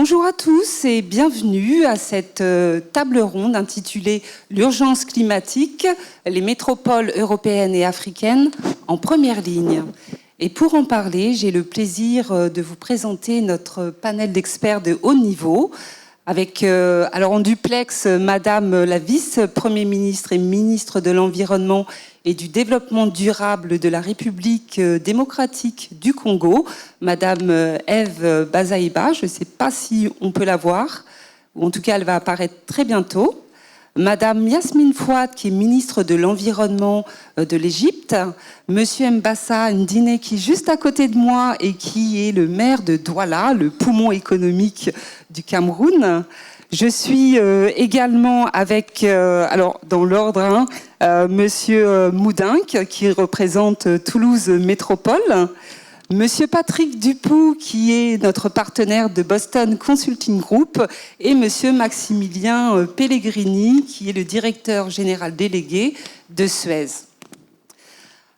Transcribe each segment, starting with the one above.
Bonjour à tous et bienvenue à cette table ronde intitulée « L'urgence climatique, les métropoles européennes et africaines en première ligne ». Et pour en parler, j'ai le plaisir de vous présenter notre panel d'experts de haut niveau, avec alors en duplex, Madame la vice-première ministre et ministre de l'Environnement et du Développement durable de la République démocratique du Congo, Madame Eve Bazaïba. Je ne sais pas si on peut la voir, ou en tout cas elle va apparaître très bientôt. Madame Yasmine Fouad, qui est ministre de l'Environnement de l'Égypte, Monsieur Mbassa Ndine, qui est juste à côté de moi et qui est le maire de Douala, le poumon économique du Cameroun. Je suis également avec, alors dans l'ordre, Monsieur Moudinque, qui représente Toulouse Métropole, Monsieur Patrick Dupoux, qui est notre partenaire de Boston Consulting Group, et Monsieur Maximilien Pellegrini, qui est le directeur général délégué de Suez.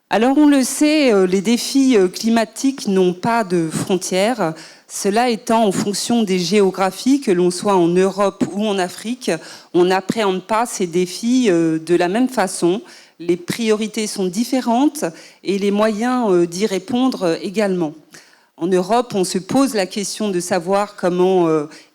Alors on le sait, les défis climatiques n'ont pas de frontières. Cela étant, en fonction des géographies, que l'on soit en Europe ou en Afrique, on n'appréhende pas ces défis de la même façon. Les priorités sont différentes et les moyens d'y répondre également. En Europe, on se pose la question de savoir comment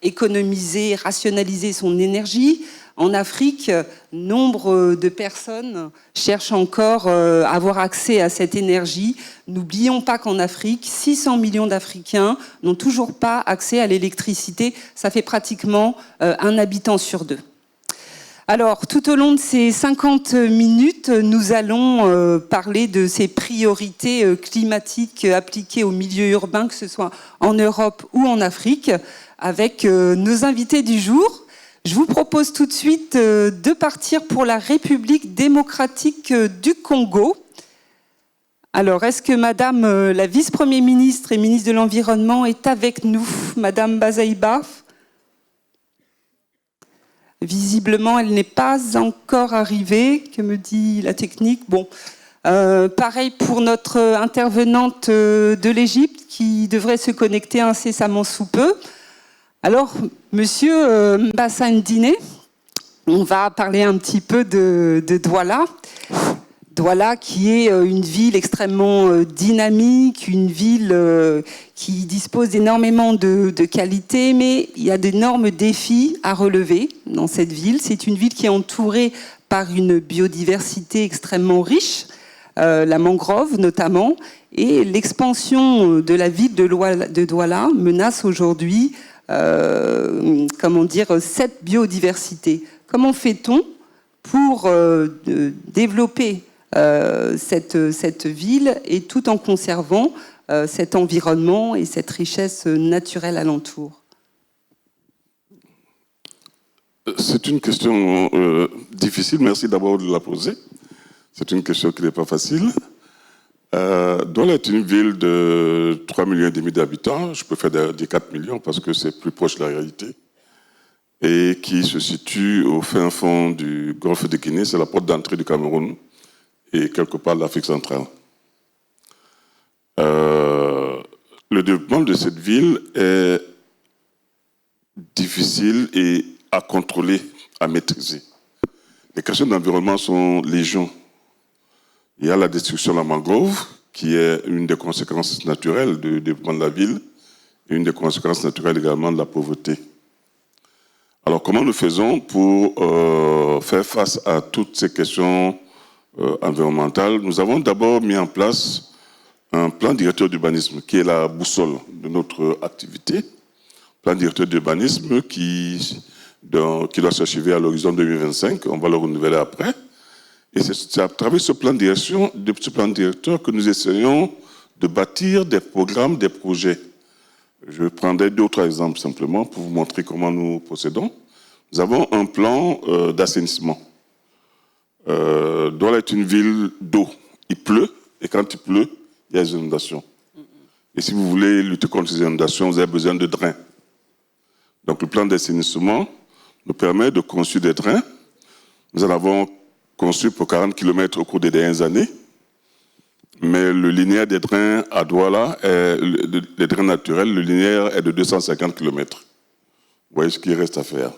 économiser, rationaliser son énergie. En Afrique, nombre de personnes cherchent encore à avoir accès à cette énergie. N'oublions pas qu'en Afrique, 600 millions d'Africains n'ont toujours pas accès à l'électricité. Ça fait pratiquement un habitant sur deux. Alors, tout au long de ces 50 minutes, nous allons parler de ces priorités climatiques appliquées au milieu urbain, que ce soit en Europe ou en Afrique, avec nos invités du jour. Je vous propose tout de suite de partir pour la République démocratique du Congo. Alors, est-ce que Madame la vice-première ministre et ministre de l'Environnement est avec nous, Madame Bazaïba ? Visiblement, elle n'est pas encore arrivée, que me dit la technique. Bon, pareil pour notre intervenante de l'Égypte qui devrait se connecter incessamment sous peu. Alors, Monsieur Mbassa Ndine, on va parler un petit peu de Douala. Douala qui est une ville extrêmement dynamique, une ville qui dispose d'énormément de qualités, mais il y a d'énormes défis à relever dans cette ville. C'est une ville qui est entourée par une biodiversité extrêmement riche, la mangrove notamment, et l'expansion de la ville de Douala menace aujourd'hui cette biodiversité. Comment fait-on pour développer cette ville et tout en conservant cet environnement et cette richesse naturelle alentour? C'est une question difficile, merci d'abord de la poser. C'est une question qui n'est pas facile. Douala est une ville de 3,5 millions d'habitants, je préfère dire 4 millions parce que c'est plus proche de la réalité, et qui se situe au fin fond du golfe de Guinée, c'est la porte d'entrée du Cameroun et quelque part de l'Afrique centrale. Le développement de cette ville est difficile et à contrôler, à maîtriser. Les questions d'environnement sont légion. Il y a la destruction de la mangrove, qui est une des conséquences naturelles du développement de la ville, et une des conséquences naturelles également de la pauvreté. Alors, comment nous faisons pour faire face à toutes ces questions environnementales? Nous avons d'abord mis en place un plan directeur d'urbanisme, qui est la boussole de notre activité. Plan directeur d'urbanisme qui doit s'achever à l'horizon 2025, on va le renouveler après. Et c'est à travers ce plan directeur que nous essayons de bâtir des programmes, des projets. Je prendrai 2 ou 3 exemples simplement pour vous montrer comment nous procédons. Nous avons un plan d'assainissement. Douala est une ville d'eau. Il pleut, et quand il pleut, il y a des inondations. Et si vous voulez lutter contre ces inondations, vous avez besoin de drains. Donc le plan d'assainissement nous permet de construire des drains. Nous en avons construit pour 40 km au cours des dernières années. Mais le linéaire des drains à Douala, les drains naturels, le linéaire est de 250 km. voyez ce qu'il reste à faire.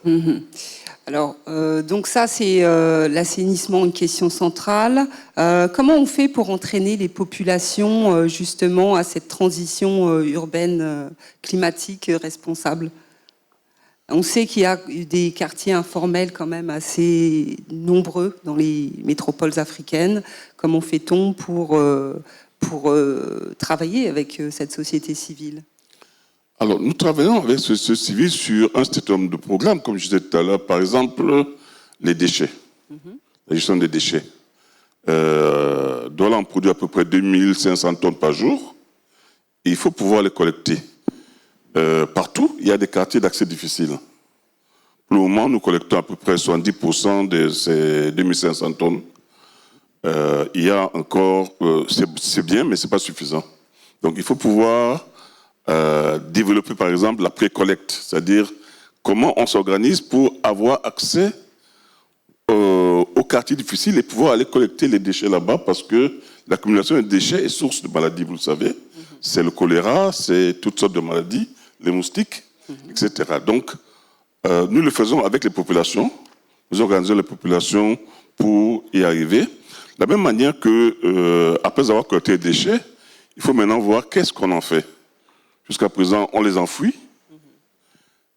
Alors, donc ça, c'est l'assainissement, une question centrale. Comment on fait pour entraîner les populations, justement, à cette transition urbaine climatique responsable? On sait qu'il y a des quartiers informels quand même assez nombreux dans les métropoles africaines. Comment fait-on pour travailler avec cette société civile? Alors, nous travaillons avec ce civil sur un certain nombre de programmes, comme je disais tout à l'heure, par exemple, les déchets, la gestion des déchets. Douala en produit à peu près 2500 tonnes par jour, et il faut pouvoir les collecter. Partout, il y a des quartiers d'accès difficiles. Pour le moment, nous collectons à peu près 70% de ces 2500 tonnes. Il y a encore, c'est bien, mais ce n'est pas suffisant. Donc, il faut pouvoir développer par exemple la pré-collecte, c'est-à-dire comment on s'organise pour avoir accès aux quartiers difficiles et pouvoir aller collecter les déchets là-bas, parce que l'accumulation des déchets est source de maladies, vous le savez. C'est le choléra, c'est toutes sortes de maladies, les moustiques, etc. Donc, nous le faisons avec les populations, nous organisons les populations pour y arriver. De la même manière que, après avoir collecté les déchets, il faut maintenant voir qu'est-ce qu'on en fait. Jusqu'à présent, on les enfouit,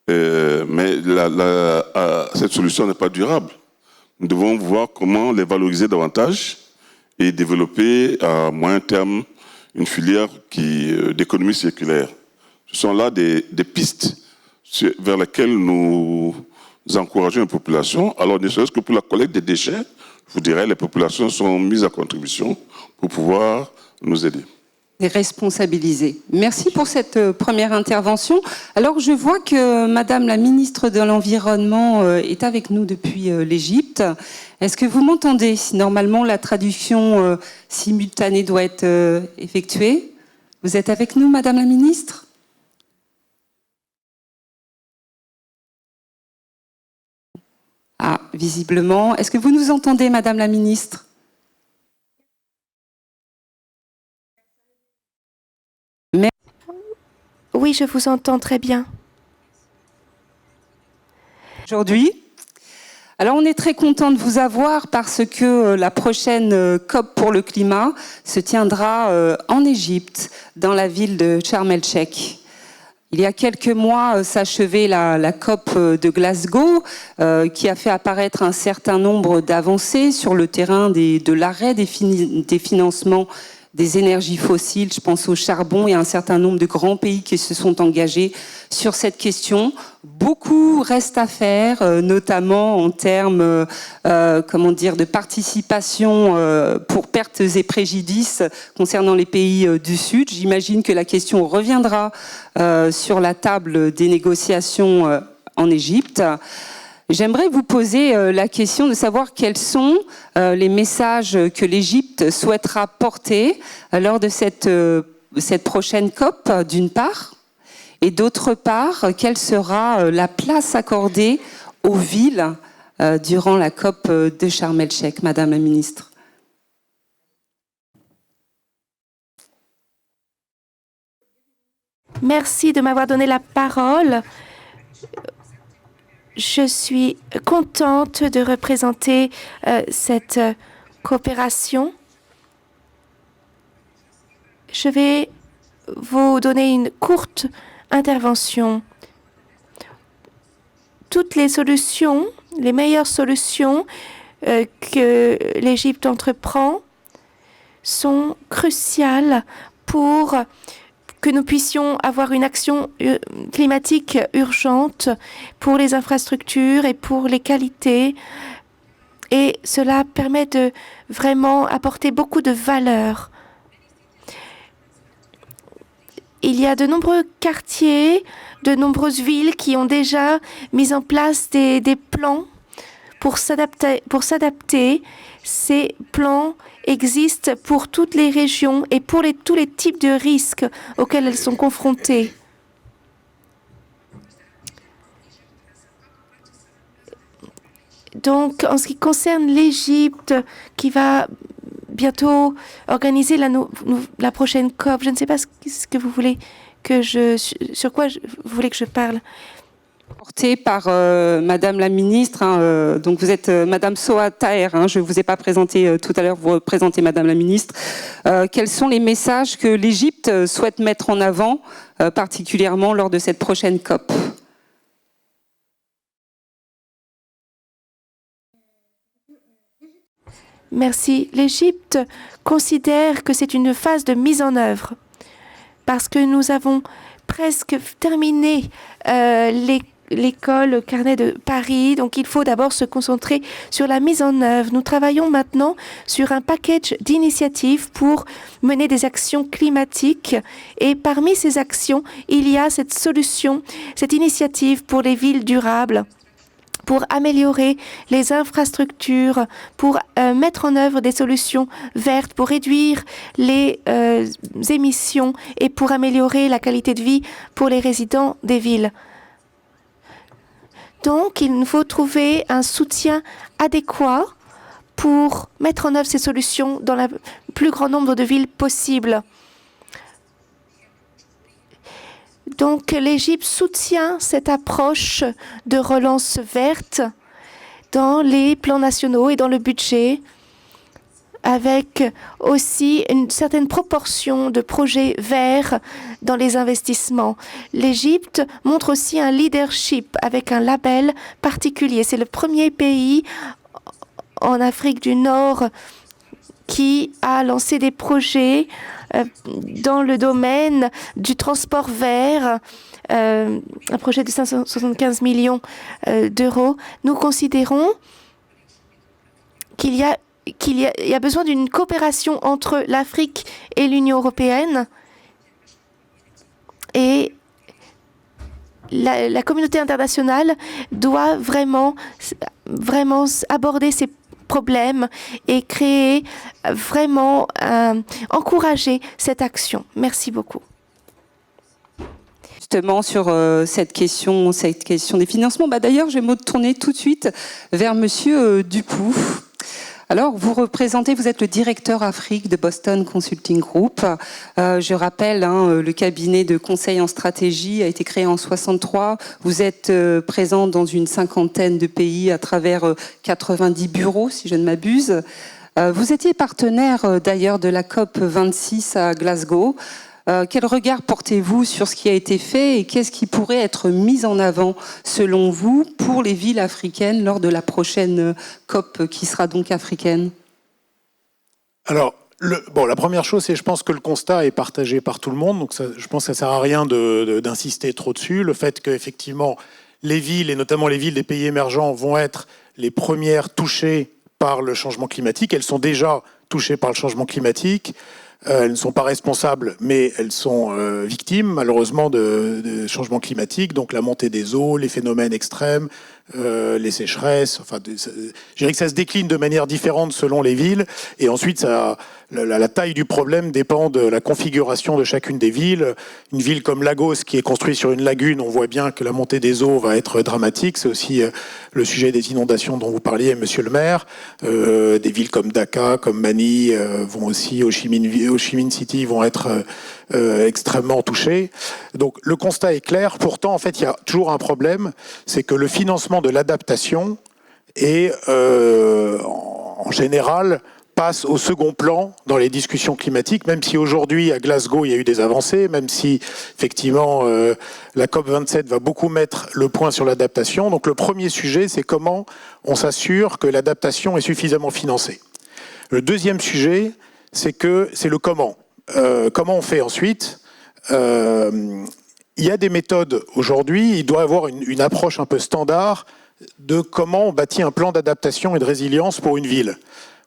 mais cette solution n'est pas durable. Nous devons voir comment les valoriser davantage et développer à moyen terme une filière d'économie circulaire. Ce sont là des pistes vers lesquelles nous encourageons les populations. Alors, ne serait-ce que pour la collecte des déchets, je vous dirais, les populations sont mises à contribution pour pouvoir nous aider. Et responsabiliser. Merci pour cette première intervention. Alors, je vois que Madame la ministre de l'Environnement est avec nous depuis l'Égypte. Est-ce que vous m'entendez? Normalement, la traduction simultanée doit être effectuée. Vous êtes avec nous, Madame la ministre? Ah, visiblement. Est-ce que vous nous entendez, Madame la ministre? Oui, je vous entends très bien. Aujourd'hui. Alors, on est très content de vous avoir parce que la prochaine COP pour le climat se tiendra en Égypte, dans la ville de Sharm el-Sheikh. Il y a quelques mois s'achevait la COP de Glasgow, qui a fait apparaître un certain nombre d'avancées sur le terrain de l'arrêt des financements des énergies fossiles, je pense au charbon, et un certain nombre de grands pays qui se sont engagés sur cette question. Beaucoup reste à faire, notamment en termes de participation pour pertes et préjudices concernant les pays du Sud. J'imagine que la question reviendra sur la table des négociations en Égypte. J'aimerais vous poser la question de savoir quels sont les messages que l'Égypte souhaitera porter lors de cette prochaine COP, d'une part, et d'autre part, quelle sera la place accordée aux villes durant la COP de Sharm el-Sheikh, Madame la ministre. Merci de m'avoir donné la parole. Je suis contente de représenter cette coopération. Je vais vous donner une courte intervention. Toutes les solutions, les meilleures solutions que l'Égypte entreprend sont cruciales pour que nous puissions avoir une action climatique urgente pour les infrastructures et pour les qualités. Et cela permet de vraiment apporter beaucoup de valeur. Il y a de nombreux quartiers, de nombreuses villes qui ont déjà mis en place des plans pour s'adapter. Ces plans existent pour toutes les régions et pour tous les types de risques auxquels elles sont confrontées. Donc, en ce qui concerne l'Égypte, qui va bientôt organiser la prochaine COP, je ne sais pas ce que vous voulez sur quoi vous voulez que je parle. Porté par Madame la ministre, hein, donc vous êtes Madame Soha Taher, hein, je ne vous ai pas présenté tout à l'heure, vous représentez Madame la ministre. Quels sont les messages que l'Égypte souhaite mettre en avant, particulièrement lors de cette prochaine COP ? Merci. L'Égypte considère que c'est une phase de mise en œuvre parce que nous avons presque terminé l'école Carnet de Paris. Donc, il faut d'abord se concentrer sur la mise en œuvre. Nous travaillons maintenant sur un package d'initiatives pour mener des actions climatiques. Et parmi ces actions, il y a cette solution, cette initiative pour les villes durables, pour améliorer les infrastructures, pour mettre en œuvre des solutions vertes, pour réduire les émissions et pour améliorer la qualité de vie pour les résidents des villes. Donc, il nous faut trouver un soutien adéquat pour mettre en œuvre ces solutions dans le plus grand nombre de villes possible. Donc, l'Égypte soutient cette approche de relance verte dans les plans nationaux et dans le budget, avec aussi une certaine proportion de projets verts dans les investissements. L'Égypte montre aussi un leadership avec un label particulier. C'est le premier pays en Afrique du Nord qui a lancé des projets dans le domaine du transport vert, un projet de 575 millions d'euros. Nous considérons qu'il y a besoin d'une coopération entre l'Afrique et l'Union européenne et la communauté internationale doit vraiment aborder ces problèmes et créer vraiment, encourager cette action. Merci beaucoup. Justement sur cette question des financements, d'ailleurs je vais me tourner tout de suite vers Monsieur Dupoux. Alors, vous êtes le directeur Afrique de Boston Consulting Group. Je rappelle, le cabinet de conseil en stratégie a été créé en 1963. Vous êtes présent dans une 50aine de pays à travers 90 bureaux, si je ne m'abuse. Vous étiez partenaire d'ailleurs de la COP 26 à Glasgow. Quel regard portez-vous sur ce qui a été fait et qu'est-ce qui pourrait être mis en avant, selon vous, pour les villes africaines lors de la prochaine COP qui sera donc africaine ? Alors, la première chose, c'est je pense que le constat est partagé par tout le monde, donc je pense que ça ne sert à rien d'insister trop dessus. Le fait qu'effectivement, les villes, et notamment les villes des pays émergents, vont être les premières touchées par le changement climatique. Elles sont déjà touchées par le changement climatique. Elles ne sont pas responsables, mais elles sont victimes, malheureusement, de changements climatiques, donc la montée des eaux, les phénomènes extrêmes, les sécheresses. Enfin, je dirais que ça se décline de manière différente selon les villes. Et ensuite, la taille du problème dépend de la configuration de chacune des villes. Une ville comme Lagos, qui est construite sur une lagune, on voit bien que la montée des eaux va être dramatique. C'est aussi le sujet des inondations dont vous parliez, monsieur le maire. Des villes comme Dhaka, comme Mani, vont aussi, Ho Chi Minh City, vont être extrêmement touchées. Donc le constat est clair. Pourtant, en fait, il y a toujours un problème, c'est que le financement de l'adaptation est, en général, passe au second plan dans les discussions climatiques, même si aujourd'hui, à Glasgow, il y a eu des avancées, même si, effectivement, la COP27 va beaucoup mettre le point sur l'adaptation. Donc le premier sujet, c'est comment on s'assure que l'adaptation est suffisamment financée. Le deuxième sujet, c'est le comment. Comment on fait ensuite ? Il y a des méthodes aujourd'hui, il doit y avoir une approche un peu standard de comment on bâtit un plan d'adaptation et de résilience pour une ville,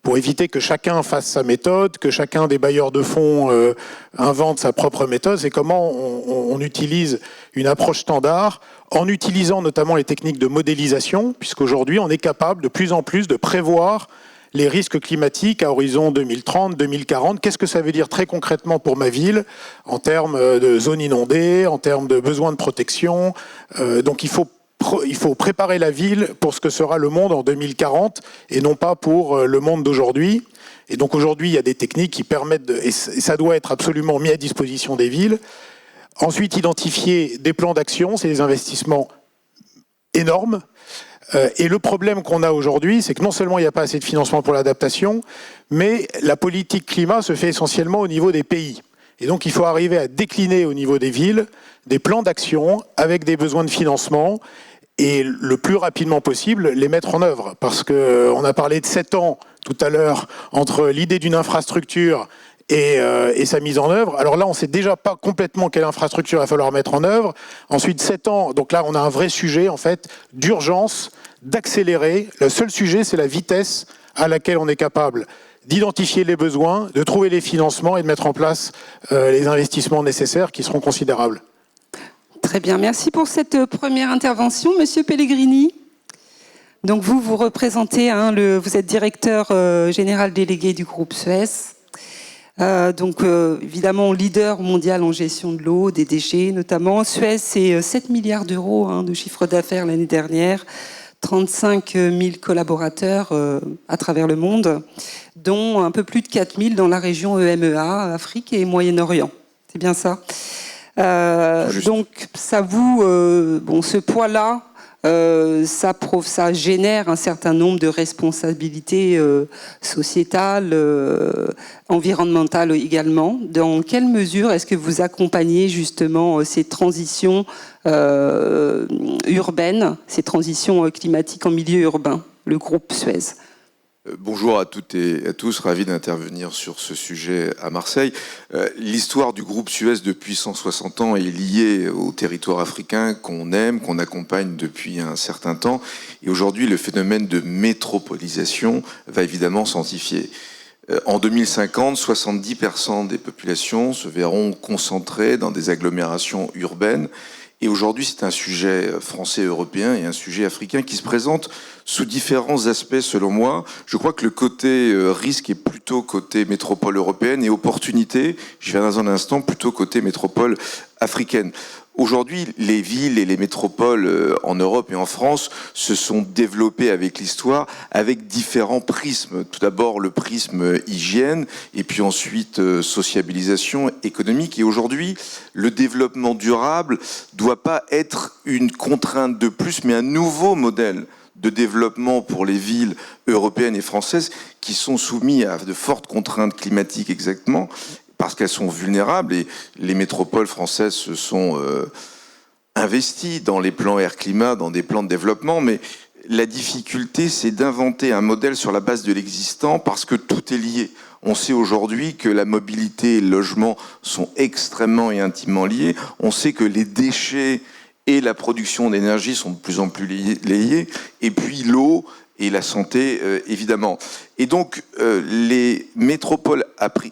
pour éviter que chacun fasse sa méthode, que chacun des bailleurs de fonds invente sa propre méthode. C'est comment on utilise une approche standard en utilisant notamment les techniques de modélisation, puisqu'aujourd'hui on est capable de plus en plus de prévoir les risques climatiques à horizon 2030, 2040. Qu'est-ce que ça veut dire très concrètement pour ma ville en termes de zones inondées, en termes de besoins de protection. Donc il faut préparer la ville pour ce que sera le monde en 2040 et non pas pour le monde d'aujourd'hui. Et donc aujourd'hui, il y a des techniques qui permettent, et ça doit être absolument mis à disposition des villes. Ensuite, identifier des plans d'action, c'est des investissements énorme. Et le problème qu'on a aujourd'hui, c'est que non seulement il n'y a pas assez de financement pour l'adaptation, mais la politique climat se fait essentiellement au niveau des pays. Et donc il faut arriver à décliner au niveau des villes des plans d'action avec des besoins de financement et le plus rapidement possible les mettre en œuvre. Parce qu'on a parlé de 7 ans tout à l'heure entre l'idée d'une infrastructure et sa mise en œuvre. Alors là, on ne sait déjà pas complètement quelle infrastructure il va falloir mettre en œuvre. Ensuite, 7 ans, donc là, on a un vrai sujet, en fait, d'urgence, d'accélérer. Le seul sujet, c'est la vitesse à laquelle on est capable d'identifier les besoins, de trouver les financements et de mettre en place les investissements nécessaires qui seront considérables. Très bien, merci pour cette première intervention. Monsieur Pellegrini, donc vous représentez, vous êtes directeur général délégué du groupe Suez. Évidemment, leader mondial en gestion de l'eau, des déchets notamment. Suez, c'est 7 milliards d'euros de chiffre d'affaires l'année dernière, 35 000 collaborateurs à travers le monde, dont un peu plus de 4 000 dans la région EMEA, Afrique et Moyen-Orient. C'est bien ça. Donc, ça vous... ce poids-là, ça génère un certain nombre de responsabilités sociétales, environnementales également. Dans quelle mesure est-ce que vous accompagnez justement ces transitions urbaines, ces transitions climatiques en milieu urbain, le groupe Suez ? Bonjour à toutes et à tous, ravi d'intervenir sur ce sujet à Marseille. L'histoire du groupe Suez depuis 160 ans est liée au territoire africain qu'on aime, qu'on accompagne depuis un certain temps. Et aujourd'hui, le phénomène de métropolisation va évidemment s'amplifier. En 2050, 70% des populations se verront concentrées dans des agglomérations urbaines. Et aujourd'hui, c'est un sujet français, européen et un sujet africain qui se présente sous différents aspects, selon moi. Je crois que le côté risque est plutôt côté métropole européenne et opportunité, je viens dans un instant, plutôt côté métropole africaine. Aujourd'hui, les villes et les métropoles en Europe et en France se sont développées avec l'histoire, avec différents prismes. Tout d'abord, le prisme hygiène, et puis ensuite sociabilisation économique. Et aujourd'hui, le développement durable doit pas être une contrainte de plus, mais un nouveau modèle de développement pour les villes européennes et françaises qui sont soumises à de fortes contraintes climatiques exactement, parce qu'elles sont vulnérables, et les métropoles françaises se sont investies dans les plans air-climat, dans des plans de développement, mais la difficulté, c'est d'inventer un modèle sur la base de l'existant, parce que tout est lié. On sait aujourd'hui que la mobilité et le logement sont extrêmement et intimement liés. On sait que les déchets et la production d'énergie sont de plus en plus liés, et puis l'eau et la santé, évidemment. Et donc, les métropoles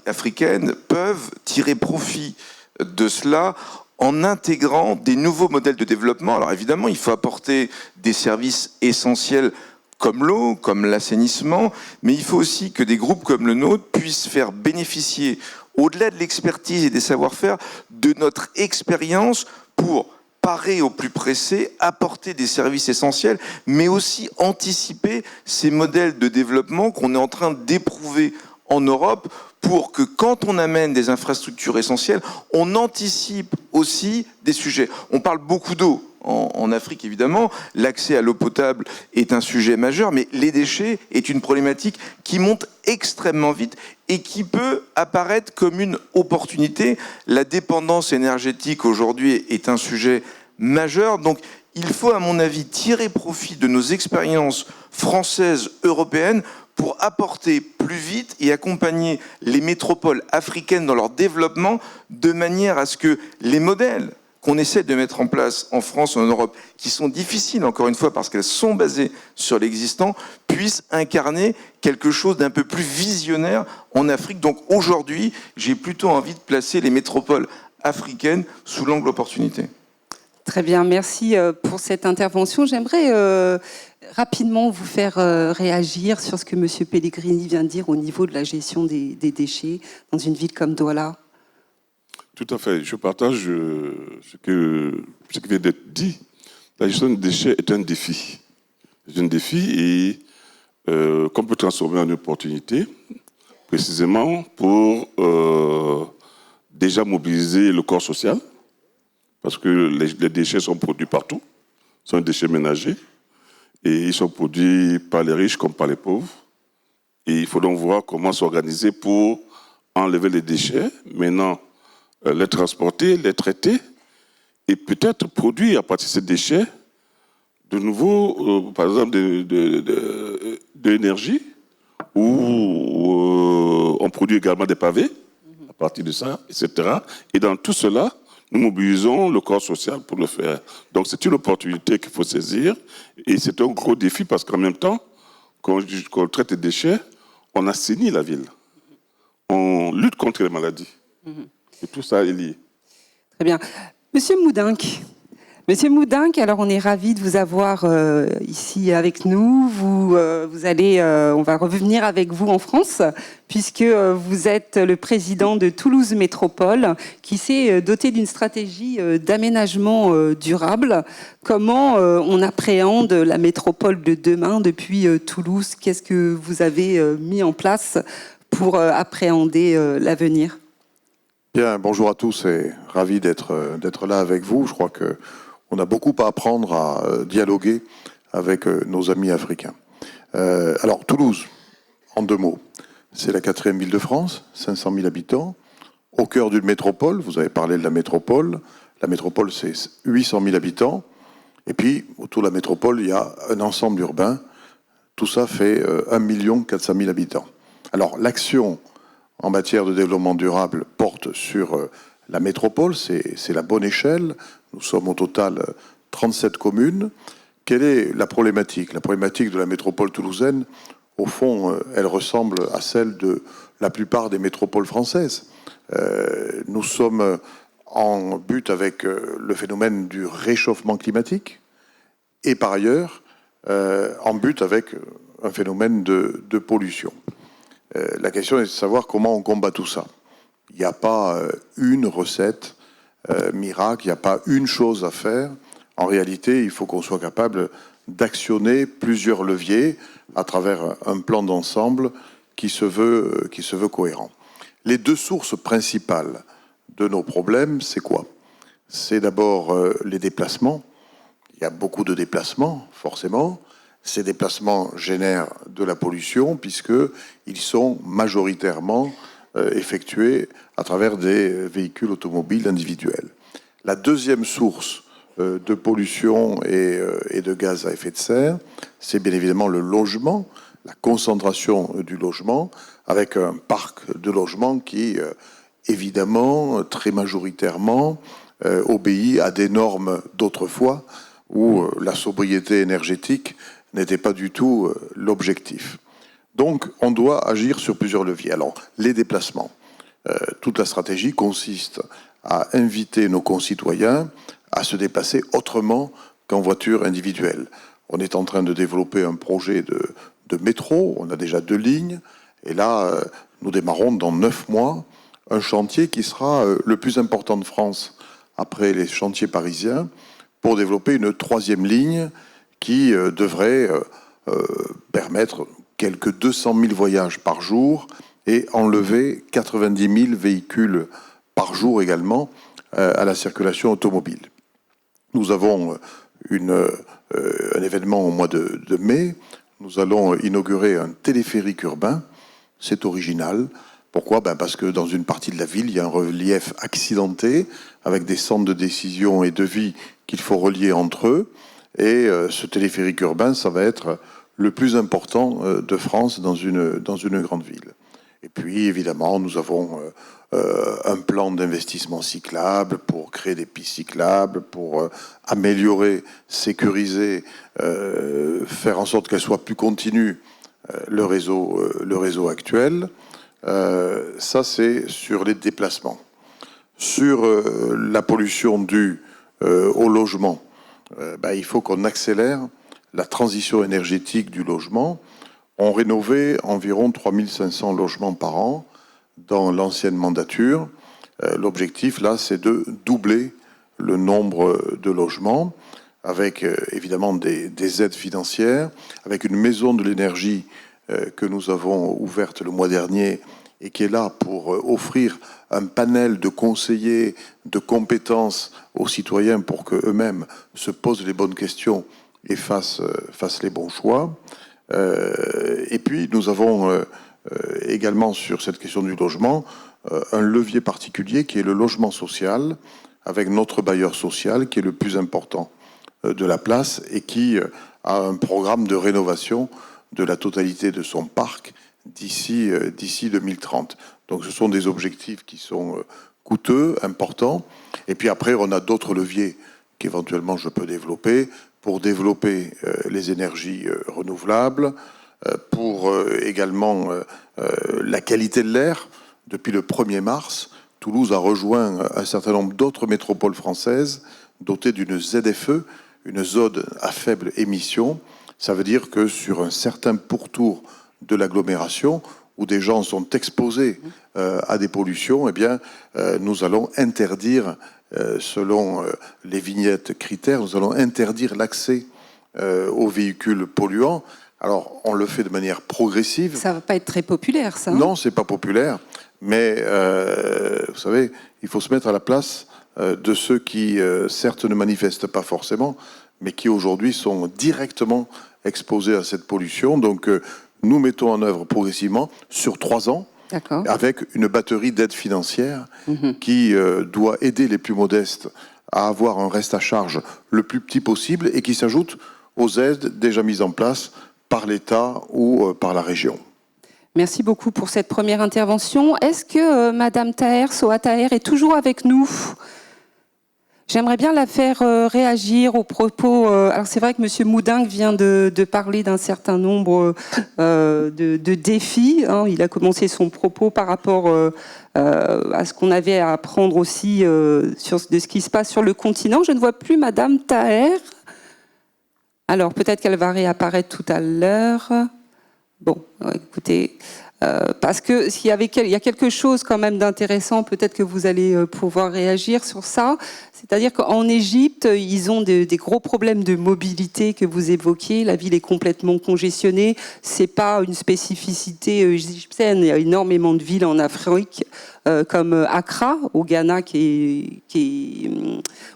africaines peuvent tirer profit de cela en intégrant des nouveaux modèles de développement. Alors évidemment, il faut apporter des services essentiels comme l'eau, comme l'assainissement, mais il faut aussi que des groupes comme le nôtre puissent faire bénéficier, au-delà de l'expertise et des savoir-faire, de notre expérience pour parer au plus pressé, apporter des services essentiels, mais aussi anticiper ces modèles de développement qu'on est en train d'éprouver en Europe pour que quand on amène des infrastructures essentielles, on anticipe aussi des sujets. On parle beaucoup d'eau en Afrique, évidemment. L'accès à l'eau potable est un sujet majeur, mais les déchets est une problématique qui monte extrêmement vite et qui peut apparaître comme une opportunité. La dépendance énergétique aujourd'hui est un sujet majeur. Donc, il faut, à mon avis, tirer profit de nos expériences françaises, européennes, pour apporter plus vite et accompagner les métropoles africaines dans leur développement de manière à ce que les modèles qu'on essaie de mettre en place en France ou en Europe, qui sont difficiles, encore une fois, parce qu'elles sont basées sur l'existant, puissent incarner quelque chose d'un peu plus visionnaire en Afrique. Donc aujourd'hui, j'ai plutôt envie de placer les métropoles africaines sous l'angle opportunité. Très bien, merci pour cette intervention. J'aimerais rapidement vous faire réagir sur ce que M. Pellegrini vient de dire au niveau de la gestion des déchets dans une ville comme Douala. Tout à fait. Je partage ce qui vient d'être dit. La gestion des déchets est un défi. C'est un défi et qu'on peut transformer en opportunité, précisément pour déjà mobiliser le corps social, parce que les déchets sont produits partout, sont des déchets ménagers et ils sont produits par les riches comme par les pauvres. Et il faut donc voir comment s'organiser pour enlever les déchets, maintenant les transporter, les traiter et peut-être produire à partir de ces déchets de nouveau, par exemple, de l'énergie, où on produit également des pavés à partir de ça, etc. Et dans tout cela, nous mobilisons le corps social pour le faire. Donc c'est une opportunité qu'il faut saisir et c'est un gros défi parce qu'en même temps, quand on traite les déchets, on assainit la ville. On lutte contre les maladies. Et tout ça est lié. Très bien. Monsieur Moudinque. Monsieur Moudinque, alors on est ravis de vous avoir ici avec nous. Vous allez, on va revenir avec vous en France, puisque vous êtes le président de Toulouse Métropole, qui s'est doté d'une stratégie d'aménagement durable. Comment on appréhende la métropole de demain depuis Toulouse? Qu'est-ce que vous avez mis en place pour appréhender l'avenir? Bien, bonjour à tous et ravi d'être là avec vous. Je crois que on a beaucoup à apprendre à dialoguer avec nos amis africains. Alors, Toulouse, en 2 mots, c'est la 4e ville de France, 500 000 habitants, au cœur d'une métropole. Vous avez parlé de la métropole. La métropole, c'est 800 000 habitants. Et puis, autour de la métropole, il y a un ensemble urbain. Tout ça fait 1 400 000 habitants. Alors, l'action en matière de développement durable porte sur la métropole, c'est la bonne échelle. Nous sommes au total 37 communes. Quelle est la problématique? La problématique de la métropole toulousaine, au fond, elle ressemble à celle de la plupart des métropoles françaises. Nous sommes en but avec le phénomène du réchauffement climatique et par ailleurs en but avec un phénomène de pollution. La question est de savoir comment on combat tout ça. Il n'y a pas une recette miracle, il n'y a pas une chose à faire. En réalité, il faut qu'on soit capable d'actionner plusieurs leviers à travers un plan d'ensemble qui se veut cohérent. Les 2 sources principales de nos problèmes, c'est quoi? C'est d'abord les déplacements. Il y a beaucoup de déplacements, forcément. Ces déplacements génèrent de la pollution puisqu'ils sont majoritairement effectués à travers des véhicules automobiles individuels. La deuxième source de pollution et de gaz à effet de serre, c'est bien évidemment le logement, la concentration du logement, avec un parc de logements qui, évidemment, très majoritairement, obéit à des normes d'autrefois où la sobriété énergétique n'était pas du tout l'objectif. Donc, on doit agir sur plusieurs leviers. Alors, les déplacements. Toute la stratégie consiste à inviter nos concitoyens à se déplacer autrement qu'en voiture individuelle. On est en train de développer un projet de métro, on a déjà 2 lignes, et là, nous démarrons dans 9 mois un chantier qui sera le plus important de France après les chantiers parisiens, pour développer une 3e ligne qui devrait permettre quelques 200 000 voyages par jour et enlever 90 000 véhicules par jour également à la circulation automobile. Nous avons un événement au mois de mai. Nous allons inaugurer un téléphérique urbain. C'est original. Pourquoi? Parce que dans une partie de la ville, il y a un relief accidenté avec des centres de décision et de vie qu'il faut relier entre eux. Et ce téléphérique urbain, ça va être le plus important de France dans une grande ville. Et puis, évidemment, nous avons un plan d'investissement cyclable pour créer des pistes cyclables, pour améliorer, sécuriser, faire en sorte qu'elles soient plus continues le réseau actuel. Ça, c'est sur les déplacements. Sur la pollution due au logement, il faut qu'on accélère la transition énergétique du logement. On rénovait environ 3500 logements par an dans l'ancienne mandature. L'objectif, là, c'est de doubler le nombre de logements avec évidemment des aides financières, avec une maison de l'énergie que nous avons ouverte le mois dernier et qui est là pour offrir un panel de conseillers, de compétences aux citoyens pour qu'eux-mêmes se posent les bonnes questions et fassent les bons choix. Et puis, nous avons également, sur cette question du logement, un levier particulier qui est le logement social, avec notre bailleur social, qui est le plus important de la place et qui a un programme de rénovation de la totalité de son parc d'ici 2030. Donc ce sont des objectifs qui sont coûteux, importants. Et puis après, on a d'autres leviers qu'éventuellement je peux développer pour développer les énergies renouvelables, pour également la qualité de l'air. Depuis le 1er mars, Toulouse a rejoint un certain nombre d'autres métropoles françaises dotées d'une ZFE, une zone à faible émission. Ça veut dire que sur un certain pourtour de l'agglomération, où des gens sont exposés à des pollutions, eh bien, nous allons interdire, selon les vignettes critères, nous allons interdire l'accès aux véhicules polluants. Alors, on le fait de manière progressive. Ça va pas être très populaire, ça. Non, c'est pas populaire, mais vous savez, il faut se mettre à la place de ceux qui, certes, ne manifestent pas forcément, mais qui aujourd'hui sont directement exposés à cette pollution. Donc, nous mettons en œuvre progressivement sur 3 ans, avec une batterie d'aide financière qui doit aider les plus modestes à avoir un reste à charge le plus petit possible et qui s'ajoute aux aides déjà mises en place par l'État ou par la région. Merci beaucoup pour cette première intervention. Est-ce que Madame Taher, Soha Taher, est toujours avec nous ? J'aimerais bien la faire réagir aux propos. Alors c'est vrai que Monsieur Moudingue vient de parler d'un certain nombre de défis. Hein. Il a commencé son propos par rapport à ce qu'on avait à apprendre aussi de ce qui se passe sur le continent. Je ne vois plus Madame Taher. Alors peut-être qu'elle va réapparaître tout à l'heure. Bon, écoutez, parce que il y a quelque chose quand même d'intéressant, peut-être que vous allez pouvoir réagir sur ça. C'est-à-dire qu'en Égypte, ils ont des gros problèmes de mobilité que vous évoquiez. La ville est complètement congestionnée. C'est pas une spécificité égyptienne. Il y a énormément de villes en Afrique, comme Accra, au Ghana, qui est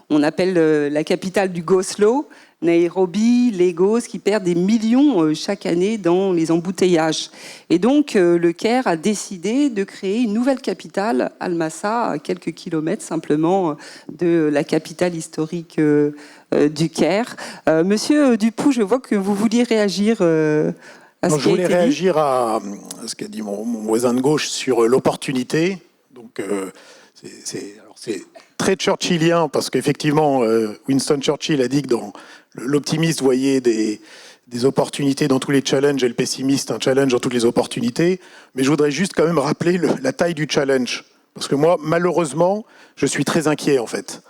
on appelle la capitale du go slow. Nairobi, Lagos, qui perdent des millions chaque année dans les embouteillages. Et donc, le Caire a décidé de créer une nouvelle capitale, Al-Massa, à quelques kilomètres simplement de la capitale historique du Caire. Monsieur Dupoux, je vois que vous vouliez réagir à ce qui a été dit. Je voulais réagir à ce qu'a dit mon voisin de gauche sur l'opportunité. Donc, c'est très churchillien, parce qu'effectivement, Winston Churchill a dit que dans l'optimiste voyait des opportunités dans tous les challenges et le pessimiste un challenge dans toutes les opportunités. Mais je voudrais juste quand même rappeler la taille du challenge. Parce que moi, malheureusement, je suis très inquiet en fait.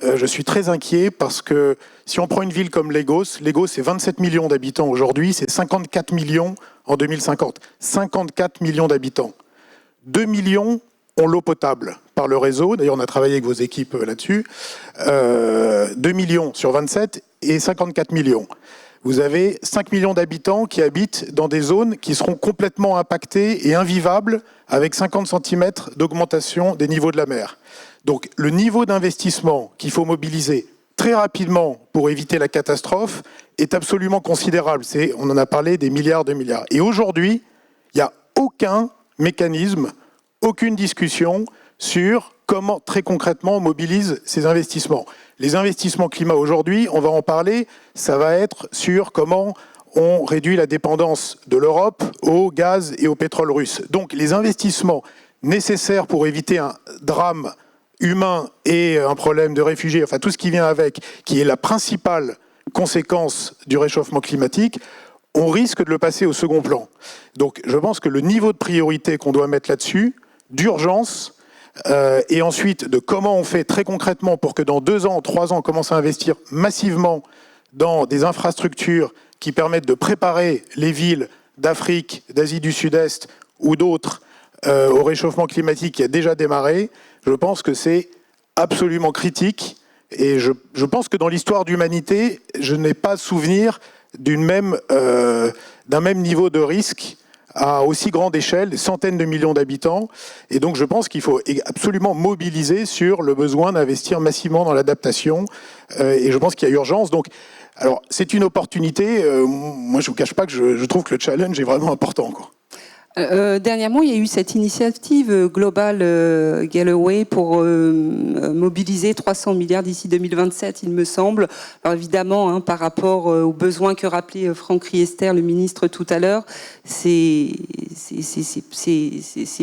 Je suis très inquiet parce que si on prend une ville comme Lagos, c'est 27 millions d'habitants aujourd'hui, c'est 54 millions en 2050. 54 millions d'habitants. 2 millions ont l'eau potable par le réseau. D'ailleurs, on a travaillé avec vos équipes là-dessus. 2 millions sur 27 et 54 millions. Vous avez 5 millions d'habitants qui habitent dans des zones qui seront complètement impactées et invivables avec 50 cm d'augmentation des niveaux de la mer. Donc, le niveau d'investissement qu'il faut mobiliser très rapidement pour éviter la catastrophe est absolument considérable. On en a parlé, des milliards de milliards. Et aujourd'hui, il n'y a aucun mécanisme, aucune discussion sur comment, très concrètement, on mobilise ces investissements. Les investissements climat aujourd'hui, on va en parler, ça va être sur comment on réduit la dépendance de l'Europe au gaz et au pétrole russe. Donc les investissements nécessaires pour éviter un drame humain et un problème de réfugiés, enfin tout ce qui vient avec, qui est la principale conséquence du réchauffement climatique, on risque de le passer au second plan. Donc je pense que le niveau de priorité qu'on doit mettre là-dessus, d'urgence, et ensuite de comment on fait très concrètement pour que dans 2 ans, 3 ans, on commence à investir massivement dans des infrastructures qui permettent de préparer les villes d'Afrique, d'Asie du Sud-Est ou d'autres au réchauffement climatique qui a déjà démarré, je pense que c'est absolument critique. Et je pense que dans l'histoire d'humanité, je n'ai pas souvenir d'un même niveau de risque à aussi grande échelle, des centaines de millions d'habitants. Et donc je pense qu'il faut absolument mobiliser sur le besoin d'investir massivement dans l'adaptation. Et je pense qu'il y a urgence. Donc, alors c'est une opportunité. Moi je ne vous cache pas que je trouve que le challenge est vraiment important, quoi. Dernièrement, il y a eu cette initiative Global Galloway pour mobiliser 300 milliards d'ici 2027, il me semble. Alors évidemment, par rapport aux besoins que rappelait Franck Riester, le ministre, tout à l'heure, c'est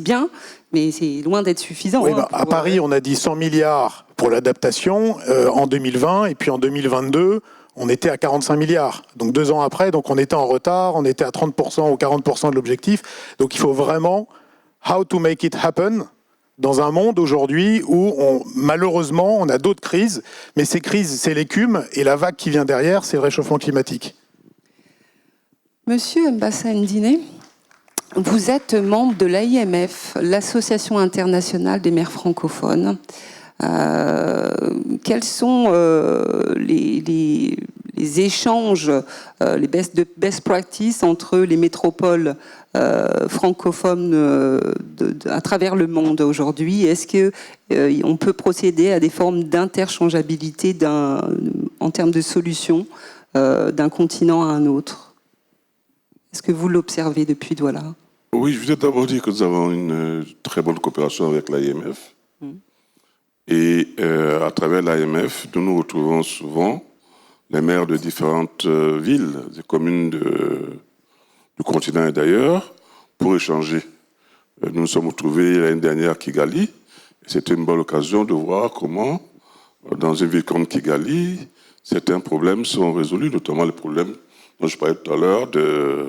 bien, mais c'est loin d'être suffisant. Oui, à Paris, on a dit 100 milliards pour l'adaptation en 2020, et puis en 2022, on était à 45 milliards. Donc 2 ans après, donc on était en retard, on était à 30% ou 40% de l'objectif. Donc il faut vraiment how to make it happen dans un monde aujourd'hui où malheureusement on a d'autres crises, mais ces crises c'est l'écume et la vague qui vient derrière c'est le réchauffement climatique. Monsieur Mbassa Ndiné, vous êtes membre de l'AIMF, l'Association internationale des maires francophones. Quels sont les échanges, les best practices entre les métropoles francophones à travers le monde aujourd'hui? Est-ce qu'on peut procéder à des formes d'interchangeabilité en termes de solutions d'un continent à un autre? Est-ce que vous l'observez depuis Douala? Oui, je voulais d'abord dire que nous avons une très bonne coopération avec l'AIMF. Et à travers l'AMF, nous retrouvons souvent les maires de différentes villes, des communes du continent et d'ailleurs, pour échanger. Nous nous sommes retrouvés l'année dernière à Kigali. Et c'était une bonne occasion de voir comment, dans une ville comme Kigali, certains problèmes sont résolus, notamment les problèmes dont je parlais tout à l'heure, de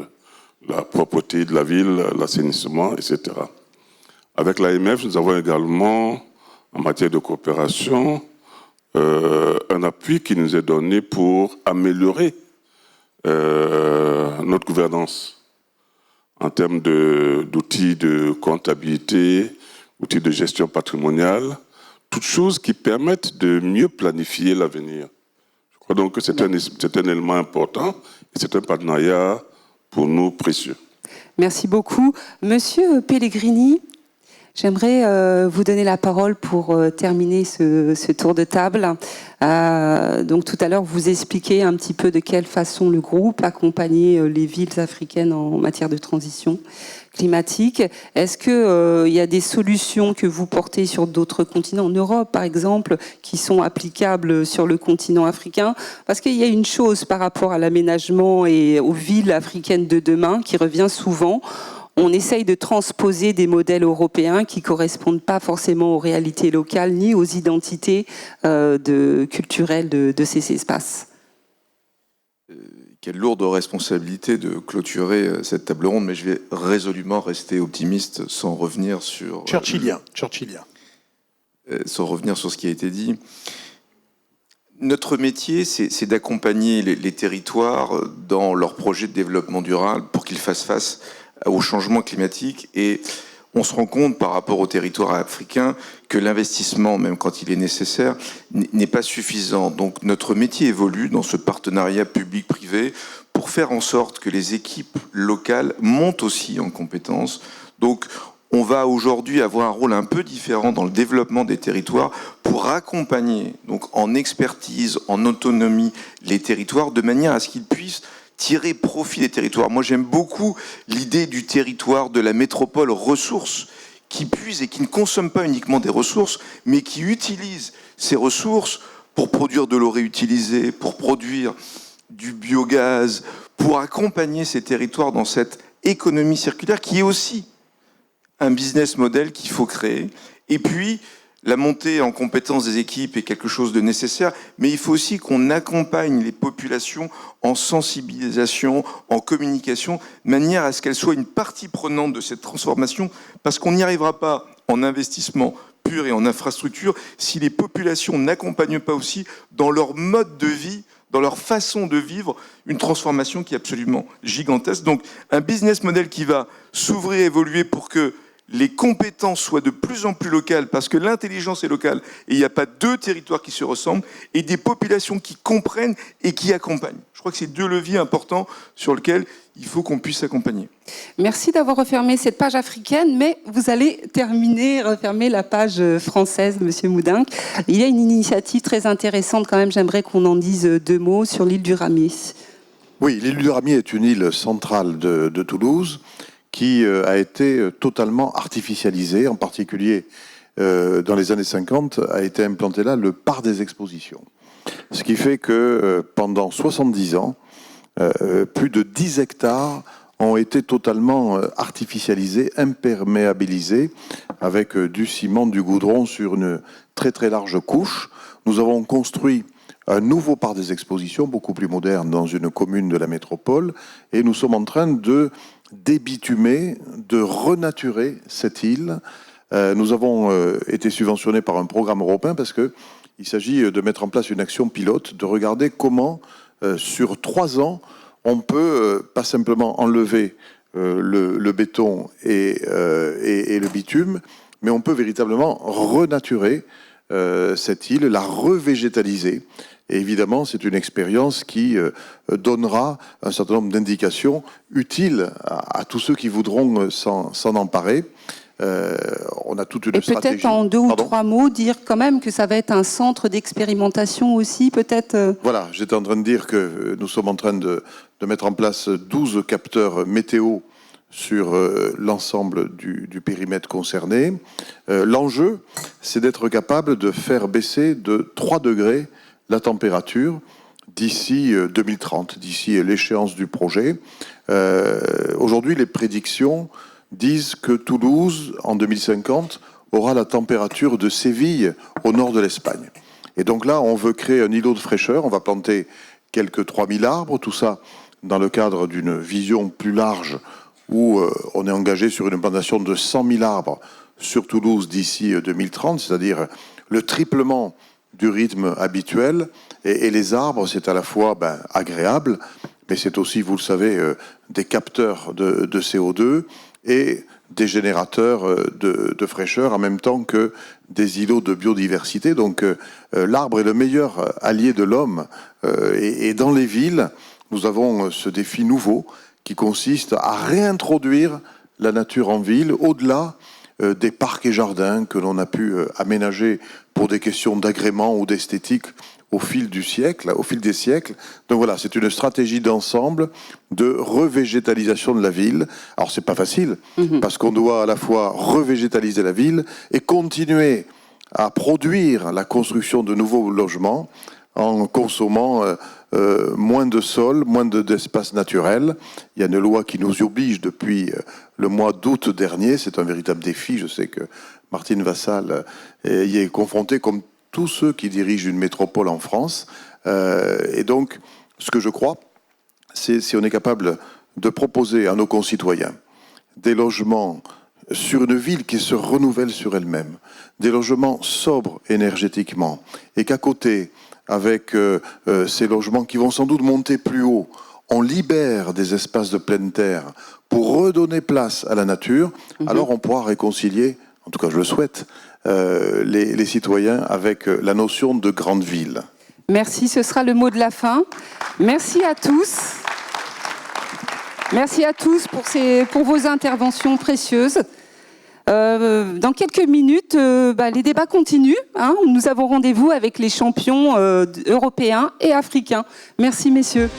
la propreté de la ville, l'assainissement, etc. Avec l'AMF, nous avons également, en matière de coopération, un appui qui nous est donné pour améliorer notre gouvernance en termes d'outils de comptabilité, outils de gestion patrimoniale, toutes choses qui permettent de mieux planifier l'avenir. Je crois donc que c'est un élément important et c'est un partenariat pour nous précieux. Merci beaucoup. Monsieur Pellegrini, j'aimerais vous donner la parole pour terminer ce tour de table. Donc tout à l'heure, vous expliquez un petit peu de quelle façon le groupe accompagnait les villes africaines en matière de transition climatique. Est-ce qu'il y a des solutions que vous portez sur d'autres continents, en Europe par exemple, qui sont applicables sur le continent africain? Parce qu'il y a une chose par rapport à l'aménagement et aux villes africaines de demain qui revient souvent. On essaye de transposer des modèles européens qui ne correspondent pas forcément aux réalités locales ni aux identités culturelles de ces espaces. Quelle lourde responsabilité de clôturer cette table ronde, mais je vais résolument rester optimiste sans revenir sur... Churchillien. Sans revenir sur ce qui a été dit. Notre métier, c'est d'accompagner les territoires dans leurs projets de développement durable pour qu'ils fassent face au changement climatique, et on se rend compte par rapport au territoire africain que l'investissement, même quand il est nécessaire, n'est pas suffisant. Donc notre métier évolue dans ce partenariat public-privé pour faire en sorte que les équipes locales montent aussi en compétences. Donc on va aujourd'hui avoir un rôle un peu différent dans le développement des territoires pour accompagner, donc en expertise, en autonomie, les territoires de manière à ce qu'ils puissent tirer profit des territoires. Moi, j'aime beaucoup l'idée du territoire, de la métropole ressource, qui puise et qui ne consomme pas uniquement des ressources, mais qui utilise ces ressources pour produire de l'eau réutilisée, pour produire du biogaz, pour accompagner ces territoires dans cette économie circulaire qui est aussi un business model qu'il faut créer. Et puis, la montée en compétence des équipes est quelque chose de nécessaire, mais il faut aussi qu'on accompagne les populations en sensibilisation, en communication, de manière à ce qu'elles soient une partie prenante de cette transformation, parce qu'on n'y arrivera pas en investissement pur et en infrastructure si les populations n'accompagnent pas aussi dans leur mode de vie, dans leur façon de vivre, une transformation qui est absolument gigantesque. Donc un business model qui va s'ouvrir, évoluer pour que les compétences soient de plus en plus locales, parce que l'intelligence est locale, et il n'y a pas deux territoires qui se ressemblent, et des populations qui comprennent et qui accompagnent. Je crois que c'est deux leviers importants sur lesquels il faut qu'on puisse accompagner. Merci d'avoir refermé cette page africaine, mais vous allez refermer la page française, Monsieur Moudinque. Il y a une initiative très intéressante quand même, j'aimerais qu'on en dise deux mots sur l'île du Ramier. Oui, l'île du Ramier est une île centrale de Toulouse qui a été totalement artificialisée, en particulier dans les années 50, a été implanté là le parc des expositions. Ce qui fait que pendant 70 ans, plus de 10 hectares ont été totalement artificialisés, imperméabilisés, avec du ciment, du goudron sur une très très large couche. Nous avons construit un nouveau parc des expositions, beaucoup plus moderne, dans une commune de la métropole, et nous sommes en train de débitumer, de renaturer cette île. Nous avons été subventionnés par un programme européen parce qu'il s'agit de mettre en place une action pilote, de regarder comment, sur 3 ans, on peut pas simplement enlever le béton et le bitume, mais on peut véritablement renaturer cette île, la revégétaliser. Et évidemment, c'est une expérience qui donnera un certain nombre d'indications utiles à tous ceux qui voudront s'en emparer. On a toute une stratégie. Et peut-être en 2 ou 3 mots, dire quand même que ça va être un centre d'expérimentation aussi, peut-être. Voilà, j'étais en train de dire que nous sommes en train de mettre en place 12 capteurs météo sur l'ensemble du périmètre concerné. L'enjeu, c'est d'être capable de faire baisser de 3 degrés la température d'ici 2030, d'ici l'échéance du projet. Aujourd'hui, les prédictions disent que Toulouse, en 2050, aura la température de Séville au nord de l'Espagne. Et donc là, on veut créer un îlot de fraîcheur, on va planter quelques 3000 arbres, tout ça dans le cadre d'une vision plus large où on est engagé sur une plantation de 100 000 arbres sur Toulouse d'ici 2030, c'est-à-dire le triplement du rythme habituel. Et les arbres, c'est à la fois agréable, mais c'est aussi, vous le savez, des capteurs de CO2 et des générateurs de fraîcheur en même temps que des îlots de biodiversité. Donc l'arbre est le meilleur allié de l'homme. Et dans les villes, nous avons ce défi nouveau qui consiste à réintroduire la nature en ville, au-delà des parcs et jardins que l'on a pu aménager pour des questions d'agrément ou d'esthétique au fil des siècles. Donc voilà, c'est une stratégie d'ensemble de revégétalisation de la ville. Alors c'est pas facile, parce qu'on doit à la fois revégétaliser la ville et continuer à produire la construction de nouveaux logements en consommant moins de sol, moins d'espace naturel. Il y a une loi qui nous oblige depuis le mois d'août dernier. C'est un véritable défi. Je sais que Martine Vassal y est confrontée, comme tous ceux qui dirigent une métropole en France. Et donc, ce que je crois, c'est si on est capable de proposer à nos concitoyens des logements sur une ville qui se renouvelle sur elle-même, des logements sobres énergétiquement, et qu'à côté, avec ces logements qui vont sans doute monter plus haut, on libère des espaces de pleine terre pour redonner place à la nature, alors on pourra réconcilier, en tout cas je le souhaite, les citoyens avec la notion de grande ville. Merci, ce sera le mot de la fin. Merci à tous. Merci à tous pour vos interventions précieuses. Dans quelques minutes, les débats continuent. Nous avons rendez-vous avec les champions européens et africains. Merci, messieurs.